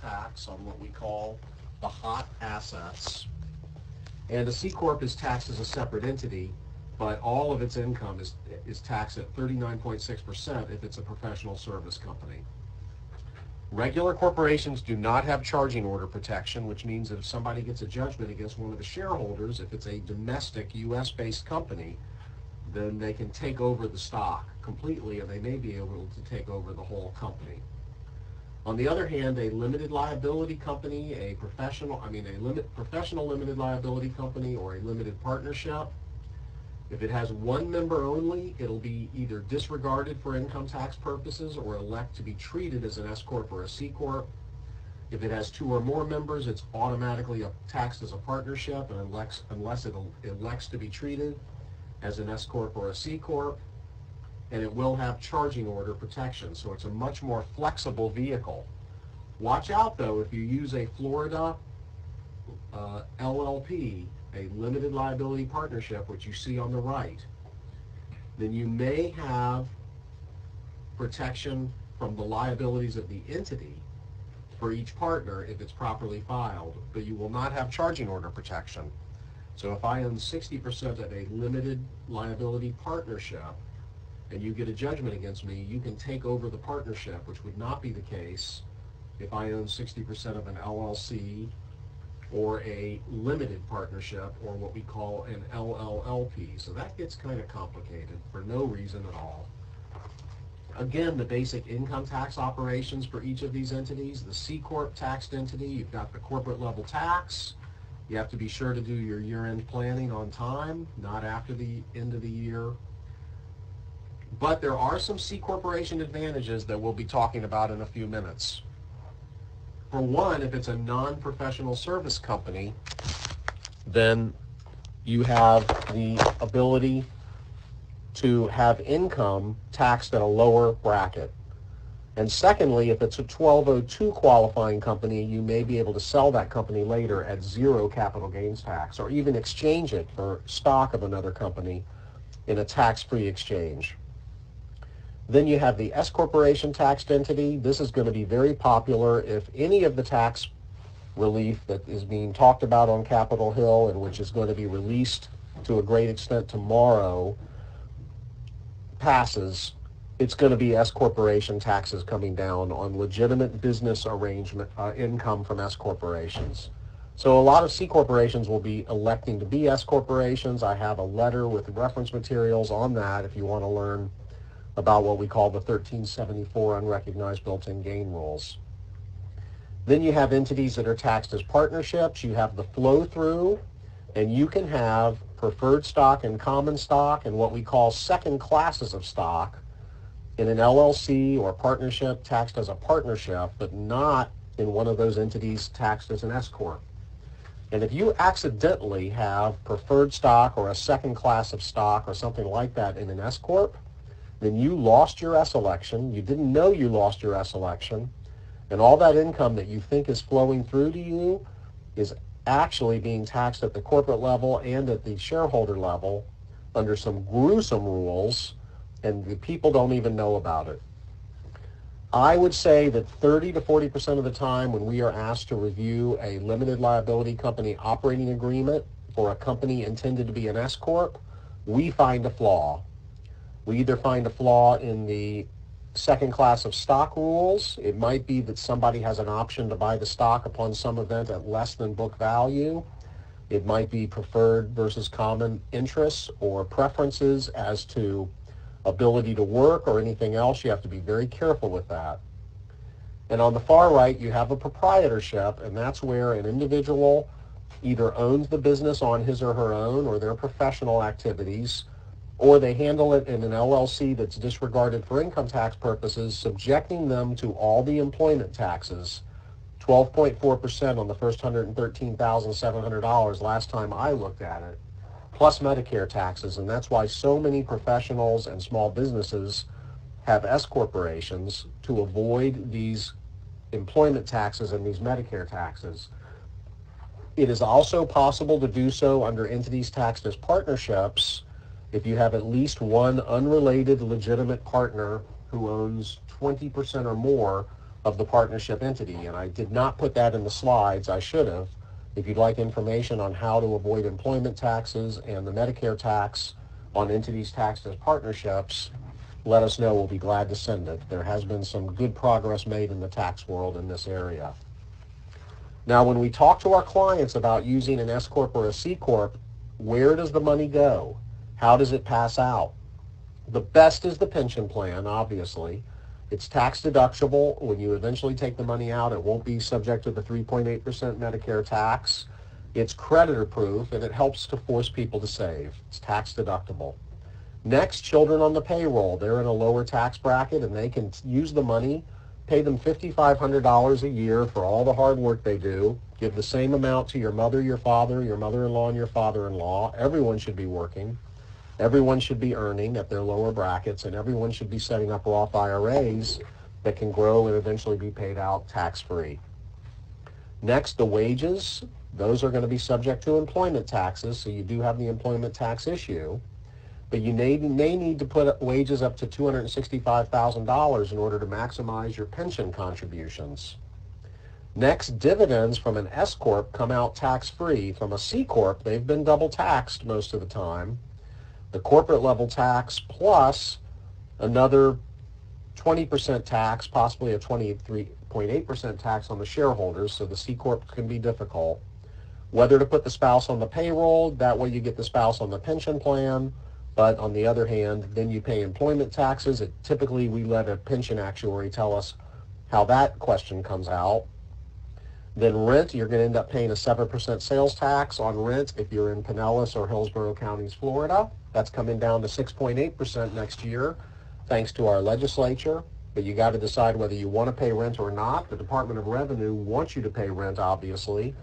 tax on what we call the hot assets. And a C Corp is taxed as a separate entity, but all of its income is taxed at 39.6% if it's a professional service company. Regular corporations do not have charging order protection, which means that if somebody gets a judgment against one of the shareholders, if it's a domestic U.S.-based company, then they can take over the stock completely, and they may be able to take over the whole company. On the other hand, a limited liability company, a professional limited liability company, or a limited partnership, if it has one member only, it'll be either disregarded for income tax purposes or elect to be treated as an S Corp or a C Corp. If it has two or more members, it's automatically taxed as a partnership, and unless it elects to be treated as an S Corp or a C Corp. And it will have charging order protection, so it's a much more flexible vehicle. Watch out, though, if you use a Florida LLP, a limited liability partnership, which you see on the right, then you may have protection from the liabilities of the entity for each partner if it's properly filed, but you will not have charging order protection. So if I own 60% of a limited liability partnership, and you get a judgment against me, you can take over the partnership, which would not be the case if I own 60% of an LLC or a limited partnership, or what we call an LLLP. So that gets kind of complicated for no reason at all. Again, the basic income tax operations for each of these entities. The C Corp taxed entity, you've got the corporate level tax. You have to be sure to do your year-end planning on time, not after the end of the year. But there are some C Corporation advantages that we'll be talking about in a few minutes. For one, if it's a non-professional service company, then you have the ability to have income taxed at a lower bracket. And secondly, if it's a 1202 qualifying company, you may be able to sell that company later at zero capital gains tax, or even exchange it for stock of another company in a tax-free exchange. Then you have the S Corporation taxed entity. This is going to be very popular if any of the tax relief that is being talked about on Capitol Hill, and which is going to be released to a great extent tomorrow, passes. It's going to be S Corporation taxes coming down on legitimate business arrangement income from S Corporations. So a lot of C Corporations will be electing to be S Corporations. I have a letter with reference materials on that if you want to learn about what we call the 1374 unrecognized built-in gain rules. Then you have entities that are taxed as partnerships. You have the flow-through, and you can have preferred stock and common stock and what we call second classes of stock in an LLC or partnership taxed as a partnership, but not in one of those entities taxed as an S Corp. And if you accidentally have preferred stock or a second class of stock or something like that in an S Corp, then you lost your S election. You didn't know you lost your S election, and all that income that you think is flowing through to you is actually being taxed at the corporate level and at the shareholder level under some gruesome rules, and the people don't even know about it. I would say that 30 to 40% of the time when we are asked to review a limited liability company operating agreement for a company intended to be an S Corp, we find a flaw. We either find a flaw in the second class of stock rules. It might be that somebody has an option to buy the stock upon some event at less than book value. It might be preferred versus common interests or preferences as to ability to work or anything else. You have to be very careful with that. And on the far right, you have a proprietorship, and that's where an individual either owns the business on his or her own or their professional activities, or they handle it in an LLC that's disregarded for income tax purposes, subjecting them to all the employment taxes, 12.4% on the first $113,700 last time I looked at it, plus Medicare taxes. And that's why so many professionals and small businesses have S corporations, to avoid these employment taxes and these Medicare taxes. It is also possible to do so under entities taxed as partnerships if you have at least one unrelated legitimate partner who owns 20% or more of the partnership entity. And I did not put that in the slides. I should have. If you'd like information on how to avoid employment taxes and the Medicare tax on entities taxed as partnerships, let us know. We'll be glad to send it. There has been some good progress made in the tax world in this area. Now, when we talk to our clients about using an S Corp or a C Corp, where does the money go? How does it pass out? The best is the pension plan, obviously. It's tax deductible. When you eventually take the money out, it won't be subject to the 3.8% Medicare tax. It's creditor proof, and it helps to force people to save. It's tax deductible. Next, children on the payroll. They're in a lower tax bracket, and they can use the money, pay them $5,500 a year for all the hard work they do, give the same amount to your mother, your father, your mother-in-law, and your father-in-law. Everyone should be working. Everyone should be earning at their lower brackets, and everyone should be setting up Roth IRAs that can grow and eventually be paid out tax-free. Next, the wages. Those are going to be subject to employment taxes, so you do have the employment tax issue. But you may need to put wages up to $265,000 in order to maximize your pension contributions. Next, dividends from an S Corp come out tax-free. From a C Corp, they've been double taxed most of the time. The corporate level tax plus another 20% tax, possibly a 23.8% tax on the shareholders, so the C Corp can be difficult. Whether to put the spouse on the payroll, that way you get the spouse on the pension plan, but on the other hand, then you pay employment taxes. Typically, we let a pension actuary tell us how that question comes out. Then rent, you're going to end up paying a 7% sales tax on rent if you're in Pinellas or Hillsborough counties, Florida. That's coming down to 6.8% next year, thanks to our legislature. But you got to decide whether you want to pay rent or not. The Department of Revenue wants you to pay rent, obviously,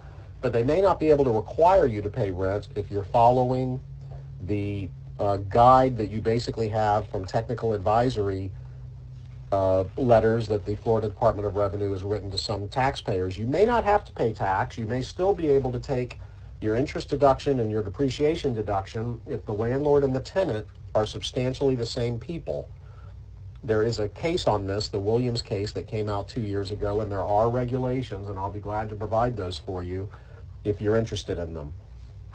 but they may not be able to require you to pay rent if you're following the guide that you basically have from technical advisory letters that the Florida Department of Revenue has written to some taxpayers. You may not have to pay tax. You may still be able to take your interest deduction and your depreciation deduction if the landlord and the tenant are substantially the same people. There is a case on this, the Williams case that came out 2 years ago, and there are regulations, and I'll be glad to provide those for you if you're interested in them.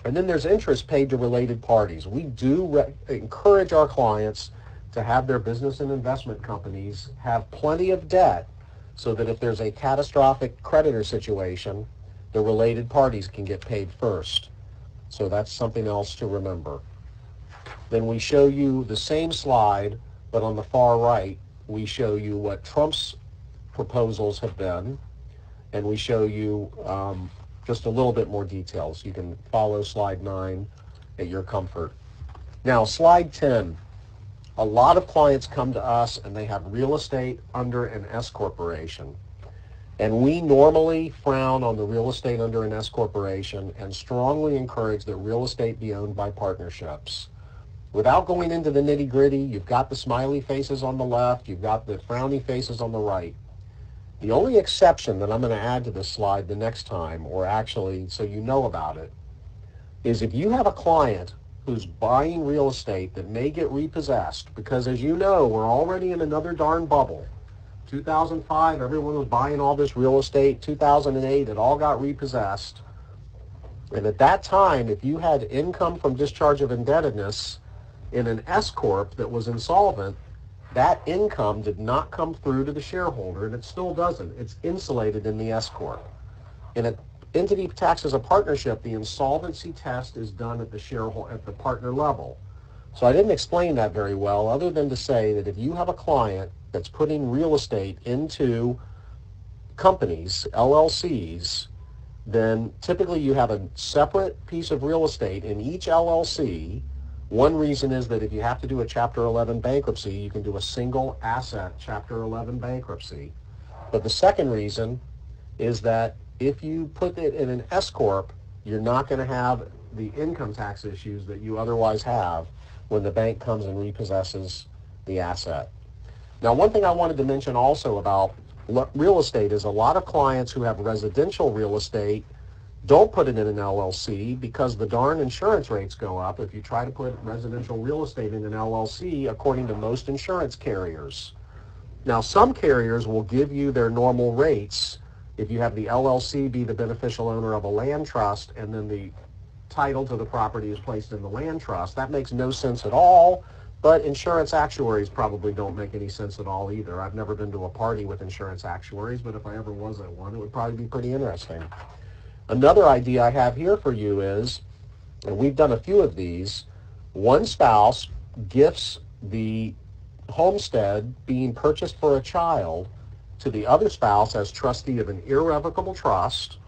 And then there's interest paid to related parties. We do encourage our clients to have their business and investment companies have plenty of debt so that if there's a catastrophic creditor situation, the related parties can get paid first. So that's something else to remember. Then we show you the same slide, but on the far right, we show you what Trump's proposals have been, and we show you just a little bit more details. You can follow slide 9 at your comfort. Now, slide 10. A lot of clients come to us and they have real estate under an S corporation. And we normally frown on the real estate under an S corporation and strongly encourage that real estate be owned by partnerships. Without going into the nitty-gritty, you've got the smiley faces on the left, you've got the frowny faces on the right. The only exception that I'm going to add to this slide the next time, or actually so you know about it, is if you have a client who's buying real estate that may get repossessed, because as you know, we're already in another darn bubble. 2005, everyone was buying all this real estate. 2008, it all got repossessed. And at that time, if you had income from discharge of indebtedness in an S Corp that was insolvent, that income did not come through to the shareholder, and it still doesn't. It's insulated in the S Corp. In an entity taxed as a partnership, the insolvency test is done at the partner level. So I didn't explain that very well, other than to say that if you have a client that's putting real estate into companies, LLCs, then typically you have a separate piece of real estate in each LLC. One reason is that if you have to do a Chapter 11 bankruptcy, you can do a single asset Chapter 11 bankruptcy. But the second reason is that if you put it in an S Corp, you're not going to have the income tax issues that you otherwise have when the bank comes and repossesses the asset. Now, one thing I wanted to mention also about real estate is a lot of clients who have residential real estate don't put it in an LLC because the darn insurance rates go up if you try to put residential real estate in an LLC, according to most insurance carriers. Now, some carriers will give you their normal rates if you have the LLC be the beneficial owner of a land trust and then the title to the property is placed in the land trust. That makes no sense at all, but insurance actuaries probably don't make any sense at all either. I've never been to a party with insurance actuaries, but if I ever was at one, it would probably be pretty interesting. Another idea I have here for you is, and we've done a few of these, one spouse gifts the homestead being purchased for a child to the other spouse as trustee of an irrevocable trust,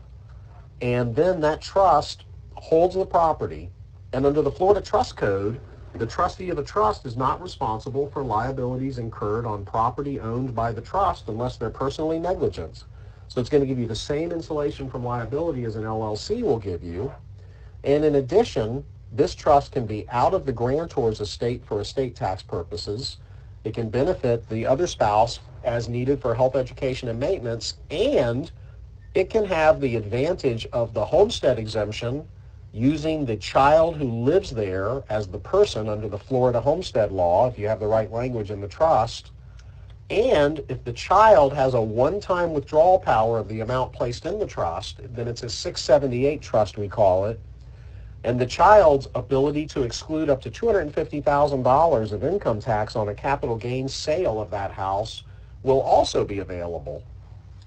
and then that trust holds the property. And under the Florida Trust Code, the trustee of a trust is not responsible for liabilities incurred on property owned by the trust unless they're personally negligent. So it's going to give you the same insulation from liability as an LLC will give you. And in addition, this trust can be out of the grantor's estate for estate tax purposes. It can benefit the other spouse as needed for health, education, and maintenance, and it can have the advantage of the homestead exemption using the child who lives there as the person under the Florida homestead law, if you have the right language in the trust. And if the child has a one-time withdrawal power of the amount placed in the trust, then it's a 678 trust, we call it. And the child's ability to exclude up to $250,000 of income tax on a capital gains sale of that house will also be available.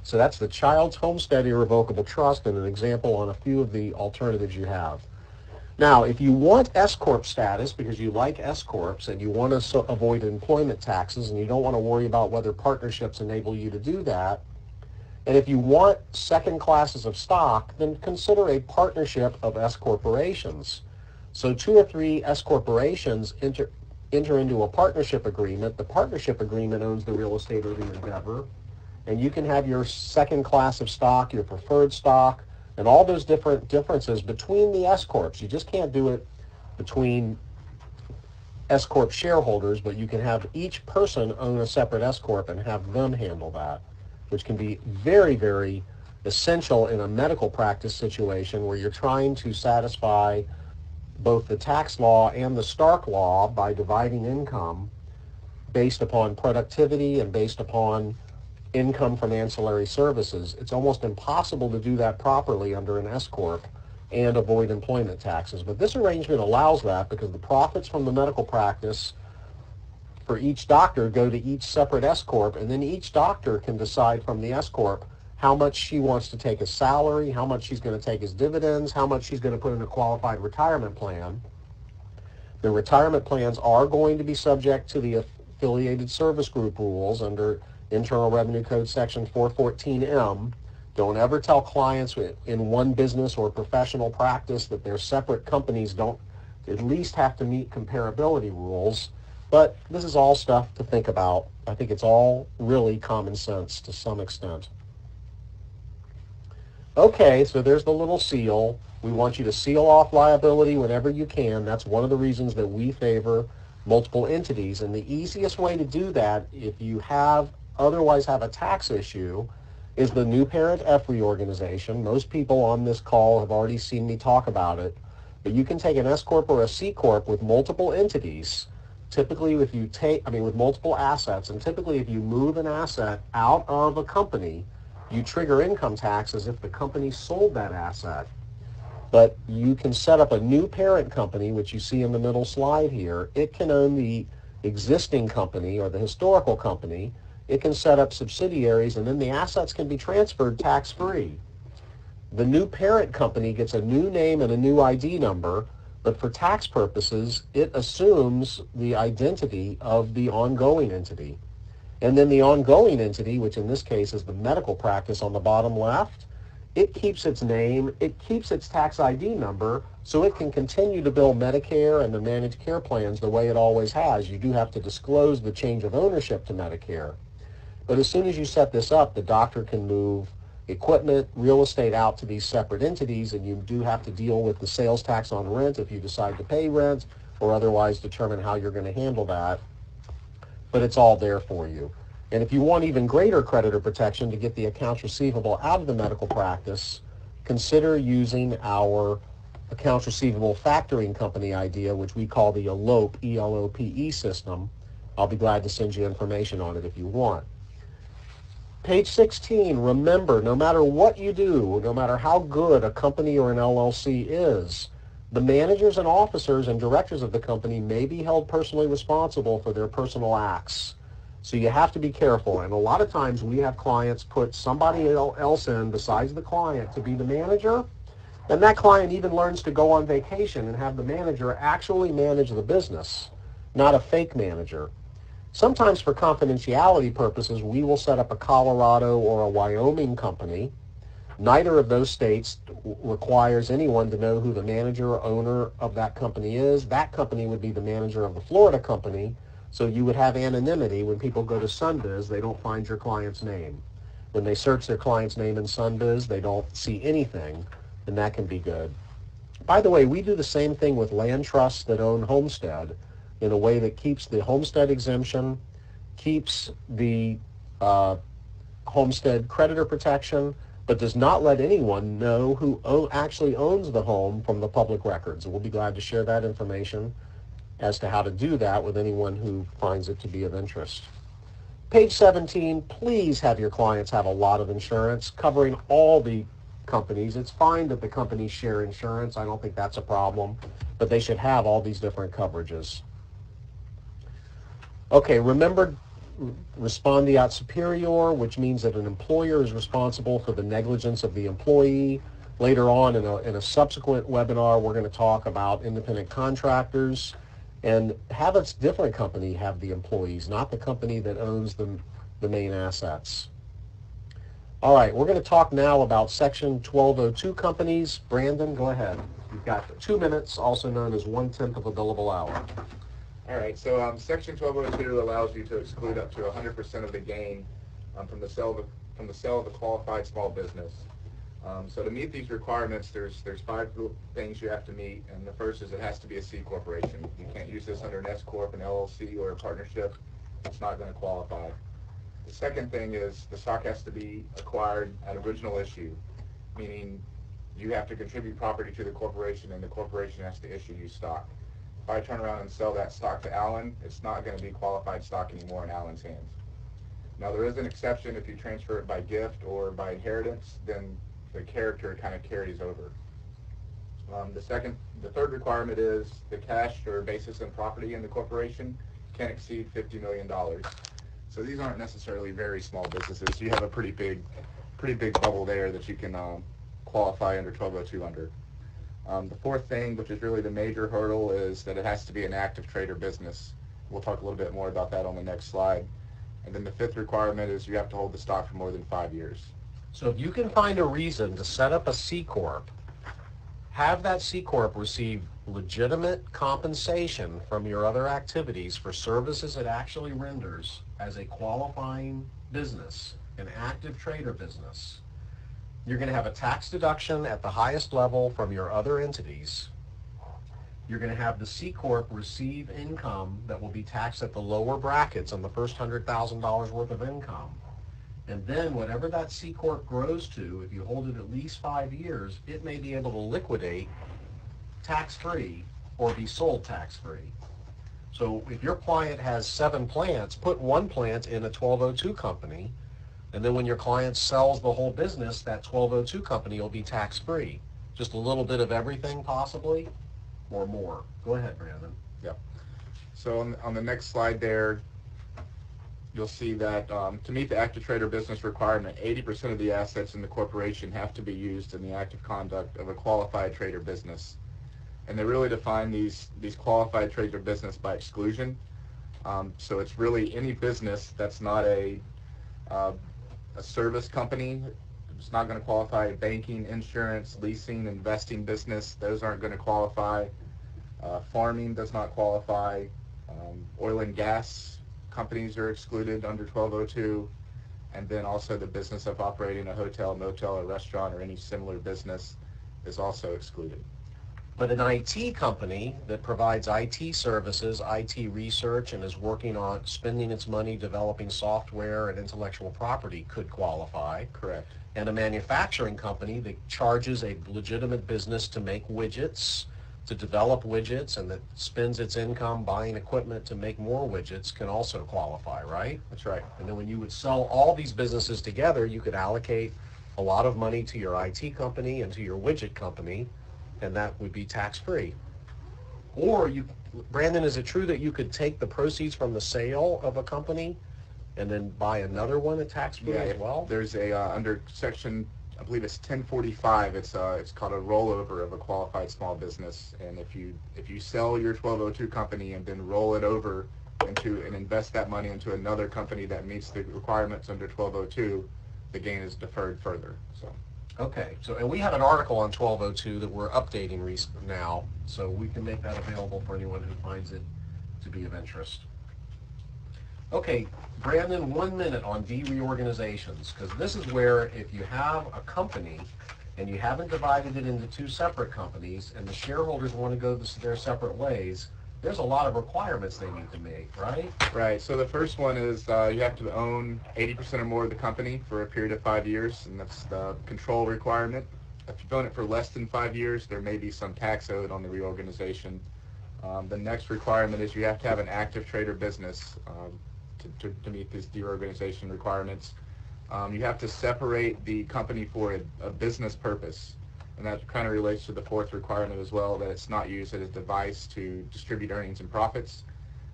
So that's the Child's Homestead Irrevocable Trust, and an example on a few of the alternatives you have. Now, if you want S-Corp status because you like S-Corps and you want to avoid employment taxes and you don't want to worry about whether partnerships enable you to do that, and if you want second classes of stock, then consider a partnership of S-corporations. So 2 or 3 S-corporations enter into a partnership agreement. The partnership agreement owns the real estate or the endeavor, and you can have your second class of stock, your preferred stock, and all those different differences between the S-corps. You just can't do it between S-corp shareholders, but you can have each person own a separate S-corp and have them handle that, which can be very, very essential in a medical practice situation where you're trying to satisfy both the tax law and the Stark law by dividing income based upon productivity and based upon income from ancillary services. It's almost impossible to do that properly under an S-corp and avoid employment taxes. But this arrangement allows that because the profits from the medical practice for each doctor go to each separate S-corp, and then each doctor can decide from the S-corp how much she wants to take as salary, how much she's going to take as dividends, how much she's going to put in a qualified retirement plan. The retirement plans are going to be subject to the affiliated service group rules under Internal Revenue Code Section 414M. Don't ever tell clients in one business or professional practice that their separate companies don't at least have to meet comparability rules. But this is all stuff to think about. I think it's all really common sense to some extent. Okay, so there's the little seal. We want you to seal off liability whenever you can. That's one of the reasons that we favor multiple entities. And the easiest way to do that, if you otherwise have a tax issue, is the new parent F reorganization. Most people on this call have already seen me talk about it. But you can take an S-corp or a C-corp with multiple entities. Typically, with multiple assets, and typically if you move an asset out of a company, you trigger income tax as if the company sold that asset. But you can set up a new parent company, which you see in the middle slide here. It can own the existing company or the historical company. It can set up subsidiaries, and then the assets can be transferred tax-free. The new parent company gets a new name and a new ID number, but for tax purposes, it assumes the identity of the ongoing entity. And then the ongoing entity, which in this case is the medical practice on the bottom left, it keeps its name, it keeps its tax ID number, so it can continue to bill Medicare and the managed care plans the way it always has. You do have to disclose the change of ownership to Medicare. But as soon as you set this up, the doctor can move equipment, real estate out to these separate entities, and you do have to deal with the sales tax on rent if you decide to pay rent or otherwise determine how you're going to handle that. But it's all there for you. And if you want even greater creditor protection to get the accounts receivable out of the medical practice, consider using our accounts receivable factoring company idea, which we call the ELOPE, E-L-O-P-E system. I'll be glad to send you information on it if you want. Page 16, remember, no matter what you do, no matter how good a company or an LLC is, the managers and officers and directors of the company may be held personally responsible for their personal acts. So you have to be careful. And a lot of times we have clients put somebody else in besides the client to be the manager, and that client even learns to go on vacation and have the manager actually manage the business, not a fake manager. Sometimes for confidentiality purposes, we will set up a Colorado or a Wyoming company. Neither of those states requires anyone to know who the manager or owner of that company is. That company would be the manager of the Florida company, so you would have anonymity. When people go to Sunbiz, they don't find your client's name. When they search their client's name in Sunbiz, they don't see anything, and that can be good. By the way, we do the same thing with land trusts that own Homestead, in a way that keeps the homestead exemption, keeps the homestead creditor protection, but does not let anyone know who actually owns the home from the public records. And we'll be glad to share that information as to how to do that with anyone who finds it to be of interest. Page 17, please have your clients have a lot of insurance covering all the companies. It's fine that the companies share insurance. I don't think that's a problem, but they should have all these different coverages. Okay, remember respondeat superior, which means that an employer is responsible for the negligence of the employee. Later on in a subsequent webinar, we're going to talk about independent contractors, and have a different company have the employees, not the company that owns the main assets. All right, we're going to talk now about Section 1202 companies. Brandon, go ahead. You've got 2 minutes, also known as 1/10 of a billable hour. All right, so Section 1202 allows you to exclude up to 100% of the gain from the sale of a qualified small business. So to meet these requirements, there's 5 things you have to meet, and the first is it has to be a C corporation. You can't use this under an S corp, an LLC, or a partnership. It's not going to qualify. The second thing is the stock has to be acquired at original issue, meaning you have to contribute property to the corporation, and the corporation has to issue you stock. If I turn around and sell that stock to Alan, it's not going to be qualified stock anymore in Alan's hands. Now, there is an exception. If you transfer it by gift or by inheritance, then the character kind of carries over. The third requirement is the cash or basis in property in the corporation can't exceed $50 million. So these aren't necessarily very small businesses. You have a pretty big bubble there that you can qualify under 1202 under. The fourth thing, which is really the major hurdle, is that it has to be an active trader business. We'll talk a little bit more about that on the next slide. And then the fifth requirement is you have to hold the stock for more than 5 years. So if you can find a reason to set up a C Corp, have that C Corp receive legitimate compensation from your other activities for services it actually renders as a qualifying business, an active trader business. You're going to have a tax deduction at the highest level from your other entities. You're going to have the C Corp receive income that will be taxed at the lower brackets on the first $100,000 worth of income. And then whatever that C Corp grows to, if you hold it at least 5 years, it may be able to liquidate tax-free or be sold tax-free. So if your client has 7 plants, put 1 plant in a 1202 company, and then when your client sells the whole business, that 1202 company will be tax-free. Just a little bit of everything possibly, or more. Go ahead, Brandon. Yeah. So on the next slide there, you'll see that to meet the active trader business requirement, 80% of the assets in the corporation have to be used in the active conduct of a qualified trader business. And they really define these qualified trader business by exclusion. So it's really any business that's not a service company. It's not going to qualify. Banking, insurance, leasing, investing business, those aren't going to qualify. Farming does not qualify. Oil and gas companies are excluded under 1202. And then also the business of operating a hotel, motel, or restaurant, or any similar business is also excluded. But an IT company that provides IT services, IT research, and is working on spending its money developing software and intellectual property could qualify. Correct. And a manufacturing company that charges a legitimate business to make widgets, to develop widgets and that spends its income buying equipment to make more widgets can also qualify, right? That's right. And then when you would sell all these businesses together, you could allocate a lot of money to your IT company and to your widget company, and that would be tax-free. Or you, Brandon, is it true that you could take the proceeds from the sale of a company and then buy another one at tax-free as well? There's a under section, I believe it's 1045. It's called a rollover of a qualified small business, and if you sell your 1202 company and then roll it over into and invest that money into another company that meets the requirements under 1202, the gain is deferred further. So. Okay, so and we have an article on 1202 that we're updating now, so we can make that available for anyone who finds it to be of interest. Okay, Brandon, 1 minute on D-Reorganizations, because this is where if you have a company and you haven't divided it into two separate companies and the shareholders want to go their separate ways, there's a lot of requirements they need to make, right? Right. So the first one is you have to own 80% or more of the company for a period of 5 years, and that's the control requirement. If you've owned it for less than 5 years, there may be some tax owed on the reorganization. The next requirement is you have to have an active trade or business to meet these deorganization requirements. You have to separate the company for a business purpose. And that kind of relates to the fourth requirement as well, that it's not used as a device to distribute earnings and profits.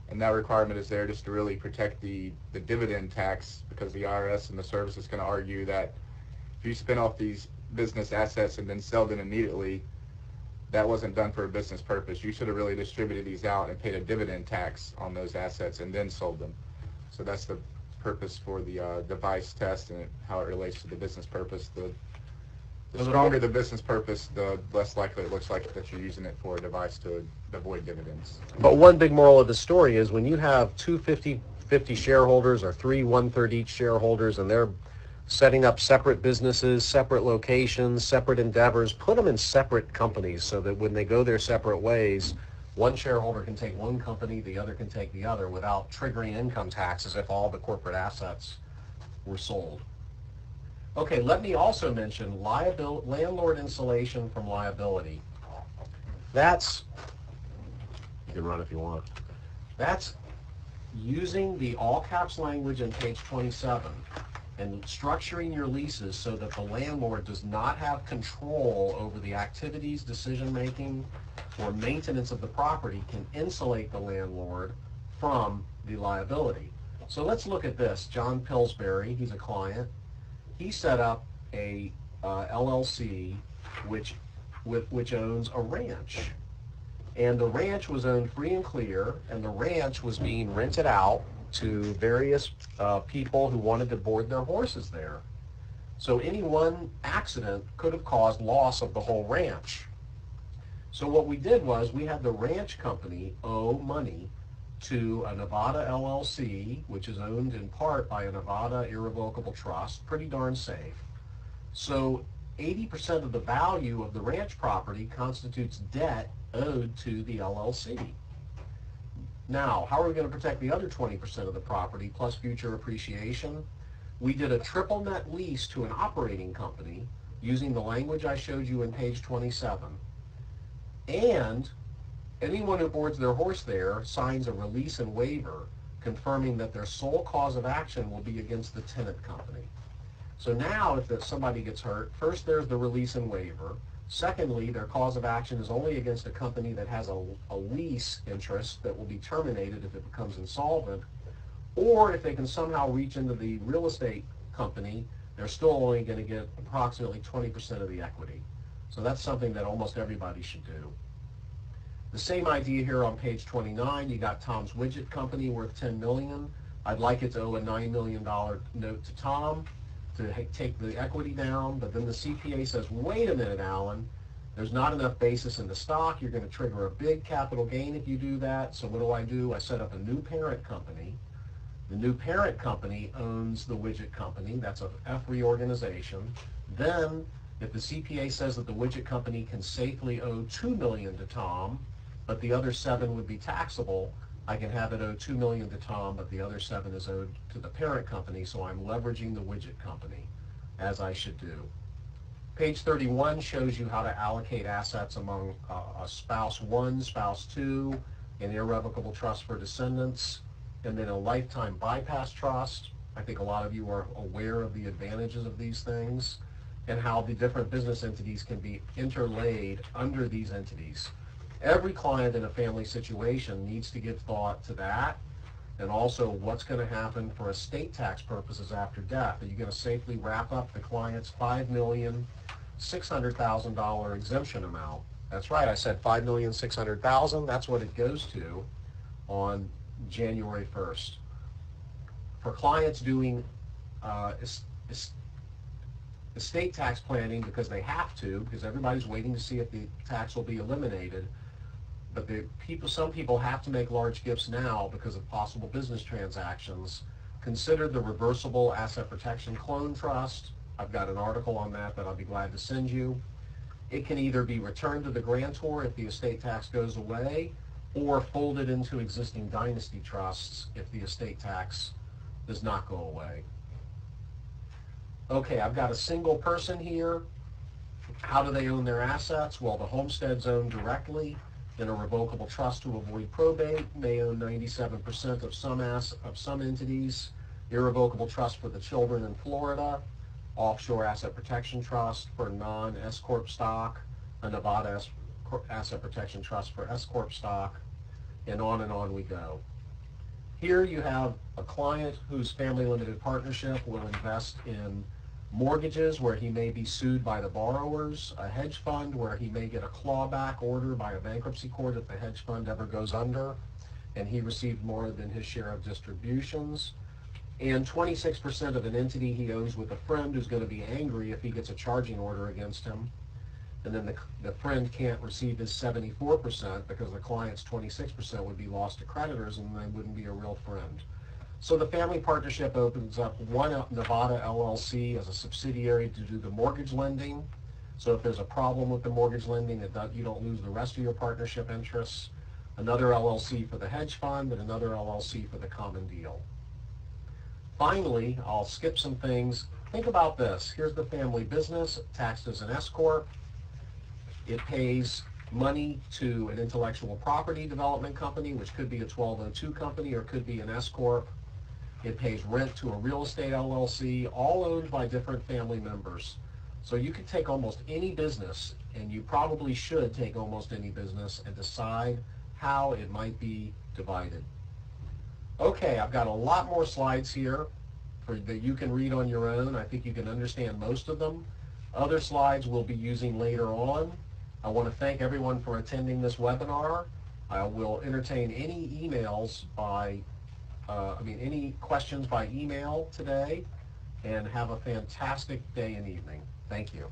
And that requirement is there just to really protect the dividend tax, because the IRS and the service is going to argue that if you spin off these business assets and then sell them immediately, that wasn't done for a business purpose. You should have really distributed these out and paid a dividend tax on those assets and then sold them. So that's the purpose for the device test and how it relates to the business purpose. The stronger the business purpose, the less likely it looks like that you're using it for a device to avoid dividends. But one big moral of the story is when you have two 50-50 shareholders or three 1/3 each shareholders and they're setting up separate businesses, separate locations, separate endeavors, put them in separate companies so that when they go their separate ways, one shareholder can take one company, the other can take the other without triggering income taxes if all the corporate assets were sold. Okay, let me also mention landlord insulation from liability. That's, you can run if you want, that's using the all caps language in page 27 and structuring your leases so that the landlord does not have control over the activities, decision making, or maintenance of the property can insulate the landlord from the liability. So let's look at this. John Pillsbury, he's a client. He set up a LLC which owns a ranch, and the ranch was owned free and clear, and the ranch was being rented out to various people who wanted to board their horses there. So any one accident could have caused loss of the whole ranch. So what we did was we had the ranch company owe money to a Nevada LLC, which is owned in part by a Nevada Irrevocable Trust, pretty darn safe. So 80% of the value of the ranch property constitutes debt owed to the LLC. Now, how are we going to protect the other 20% of the property plus future appreciation? We did a triple net lease to an operating company using the language I showed you in page 27. And anyone who boards their horse there signs a release and waiver confirming that their sole cause of action will be against the tenant company. So now if somebody gets hurt, first there's the release and waiver. Secondly, their cause of action is only against a company that has a lease interest that will be terminated if it becomes insolvent. Or if they can somehow reach into the real estate company, they're still only going to get approximately 20% of the equity. So that's something that almost everybody should do. The same idea here on page 29. You got Tom's Widget Company worth $10 million. I'd like it to owe a $9 million note to Tom to take the equity down, but then the CPA says, wait a minute, Alan, there's not enough basis in the stock. You're going to trigger a big capital gain if you do that. So what do? I set up a new parent company. The new parent company owns the Widget Company. That's a F reorganization. Then, if the CPA says that the Widget Company can safely owe $2 million to Tom, but the other $7 million would be taxable, I can have it owe $2 million to Tom, but the other $7 million is owed to the parent company, so I'm leveraging the Widget Company, as I should do. Page 31 shows you how to allocate assets among a spouse 1, spouse 2, an irrevocable trust for descendants, and then a lifetime bypass trust. I think a lot of you are aware of the advantages of these things and how the different business entities can be interlaid under these entities. Every client in a family situation needs to give thought to that, and also what's going to happen for estate tax purposes after death. Are you going to safely wrap up the client's $5,600,000 exemption amount? That's right, I said $5,600,000. That's what it goes to on January 1st. For clients doing estate tax planning because they have to, because everybody's waiting to see if the tax will be eliminated, but some people have to make large gifts now because of possible business transactions. Consider the reversible asset protection clone trust. I've got an article on that I'll be glad to send you. It can either be returned to the grantor if the estate tax goes away, or folded into existing dynasty trusts if the estate tax does not go away. Okay, I've got a single person here. How do they own their assets? Well, the homestead's owned directly in a revocable trust to avoid probate. May own 97% of some entities. Irrevocable trust for the children in Florida. Offshore asset protection trust for non-S Corp stock. A Nevada asset protection trust for S Corp stock. And on we go. Here you have a client whose family limited partnership will invest in mortgages where he may be sued by the borrowers, a hedge fund where he may get a clawback order by a bankruptcy court if the hedge fund ever goes under and he received more than his share of distributions, and 26% of an entity he owns with a friend who's going to be angry if he gets a charging order against him, and then the friend can't receive his 74% because the client's 26% would be lost to creditors and they wouldn't be a real friend. So the family partnership opens up one Nevada LLC as a subsidiary to do the mortgage lending. So if there's a problem with the mortgage lending, you don't lose the rest of your partnership interests. Another LLC for the hedge fund and another LLC for the common deal. Finally, I'll skip some things. Think about this. Here's the family business, taxed as an S Corp. It pays money to an intellectual property development company, which could be a 1202 company or could be an S Corp. It pays rent to a real estate LLC, all owned by different family members. So you could take almost any business, and you probably should take almost any business and decide how it might be divided. Okay, I've got a lot more slides here that you can read on your own. I think you can understand most of them. Other slides we'll be using later on. I want to thank everyone for attending this webinar. I will entertain any emails any questions by email today, and have a fantastic day and evening. Thank you.